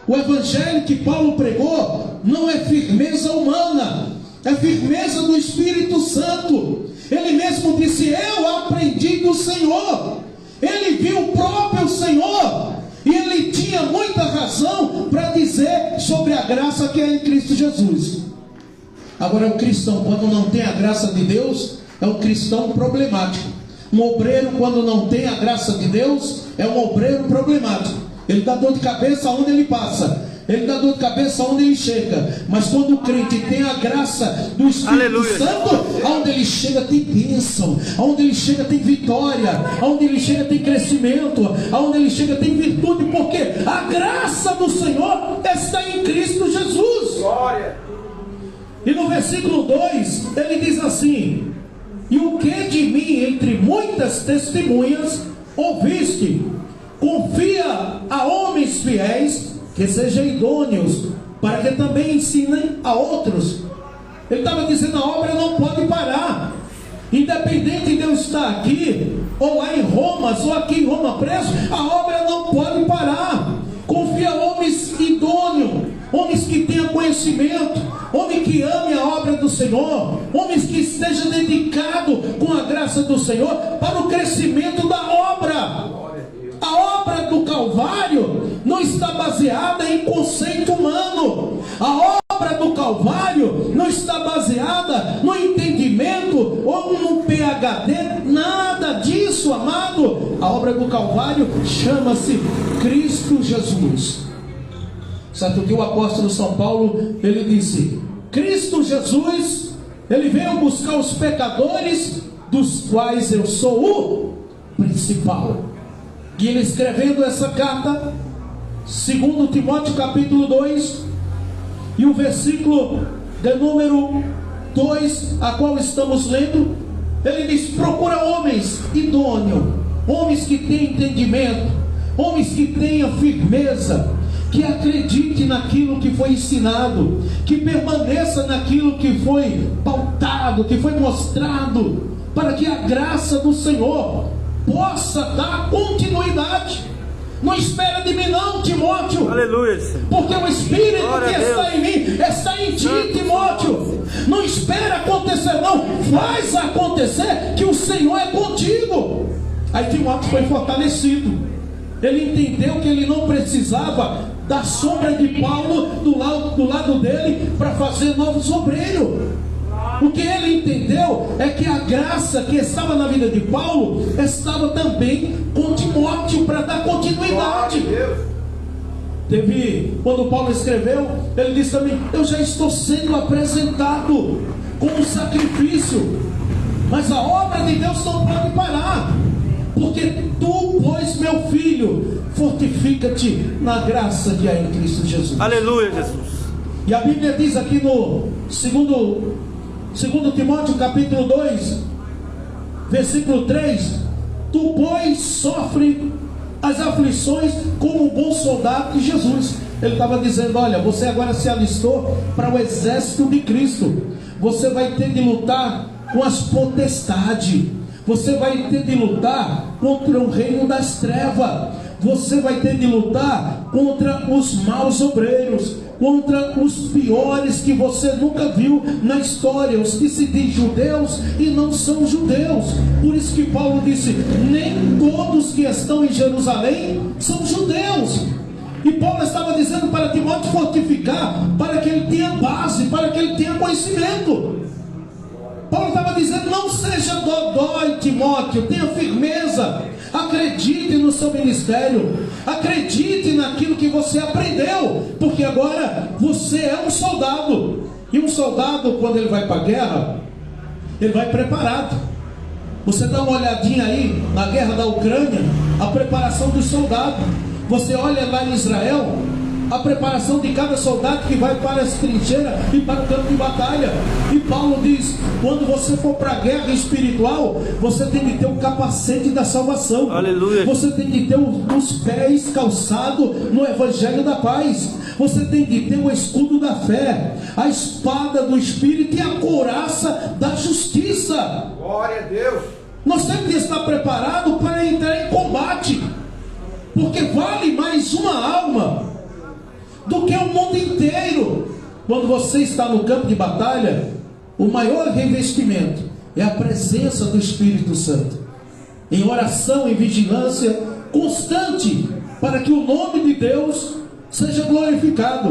O evangelho que Paulo pregou não é firmeza humana, é firmeza do Espírito Santo. Ele mesmo disse: eu aprendi do Senhor. Ele viu o próprio Senhor, e ele tinha muita razão para dizer sobre a graça que é em Cristo Jesus. Agora, o cristão, quando não tem a graça de Deus, é um cristão problemático. Um obreiro, quando não tem a graça de Deus, é um obreiro problemático. Ele dá dor de cabeça onde ele passa, ele dá dor de cabeça onde ele chega. Mas quando o crente tem a graça do Espírito Santo, aonde ele chega tem bênção, aonde ele chega tem vitória, aonde ele chega tem crescimento, aonde ele chega tem virtude, porque a graça do Senhor está em Cristo Jesus. Glória. E no versículo 2 ele diz assim: e o que de mim entre muitas testemunhas ouviste, confia a homens fiéis, que sejam idôneos, para que também ensinem a outros. Ele estava dizendo: a obra não pode parar. Independente de eu estar aqui, ou lá em Roma, ou aqui em Roma preso, a obra não pode parar. Confia homens idôneos, homens que tenham conhecimento, homens que amem a obra do Senhor, homens que estejam dedicados com a graça do Senhor para o crescimento da obra. A obra do Calvário não está baseada em conceito humano. A obra do Calvário não está baseada no entendimento ou no PhD. Nada disso, amado. A obra do Calvário chama-se Cristo Jesus. Sabe o que o apóstolo São Paulo, ele disse: Cristo Jesus, ele veio buscar os pecadores, dos quais eu sou o principal. E ele escrevendo essa carta, 2 Timóteo capítulo 2, e o versículo de número 2, a qual estamos lendo, ele diz: procura homens idôneos, homens que tenham entendimento, homens que tenham firmeza, que acredite naquilo que foi ensinado, que permaneça naquilo que foi pautado, que foi mostrado, para que a graça do Senhor possa dar continuidade. Não espera de mim não, Timóteo. Aleluia. Porque o Espírito Glória que está em mim está em ti, Timóteo. Não espera acontecer não, faz acontecer, que o Senhor é contigo. Aí Timóteo foi fortalecido. Ele entendeu que ele não precisava da sombra de Paulo do lado dele para fazer novos obreiros. O que ele entendeu é que a graça que estava na vida de Paulo estava também com Timóteo para dar continuidade. Quando Paulo escreveu, ele disse também: eu já estou sendo apresentado como um sacrifício, mas a obra de Deus não pode parar, porque tu, pois, meu filho, fortifica-te na graça que há em Cristo Jesus. Aleluia, Jesus. E a Bíblia diz aqui no 2 Timóteo capítulo 2, versículo 3: tu, pois, sofre as aflições como um bom soldado de Jesus. Ele estava dizendo: olha, você agora se alistou para o exército de Cristo. Você vai ter de lutar com as potestades, você vai ter de lutar contra o reino das trevas, você vai ter de lutar contra os maus obreiros, contra os piores que você nunca viu na história, os que se dizem judeus e não são judeus. Por isso que Paulo disse: nem todos que estão em Jerusalém são judeus. E Paulo estava dizendo para Timóteo fortificar, para que ele tenha base, para que ele tenha conhecimento. Paulo estava dizendo: não seja dodói, Timóteo, tenha firmeza, acredite no seu ministério, acredite naquilo que você aprendeu, porque agora você é um soldado. E um soldado, quando ele vai para a guerra, ele vai preparado. Você dá uma olhadinha aí na guerra da Ucrânia, a preparação dos soldados. Você olha lá em Israel, a preparação de cada soldado que vai para as trincheiras e para o campo de batalha. E Paulo diz: quando você for para a guerra espiritual, você tem que ter o capacete da salvação. Aleluia. Você tem que ter os pés calçados no evangelho da paz. Você tem que ter o escudo da fé, a espada do Espírito e a couraça da justiça. Glória a Deus. Nós temos que estar preparados para entrar em combate, porque vale mais uma alma. do que o mundo inteiro. Quando você está no campo de batalha, o maior revestimento é a presença do Espírito Santo, em oração, em vigilância constante, para que o nome de Deus seja glorificado.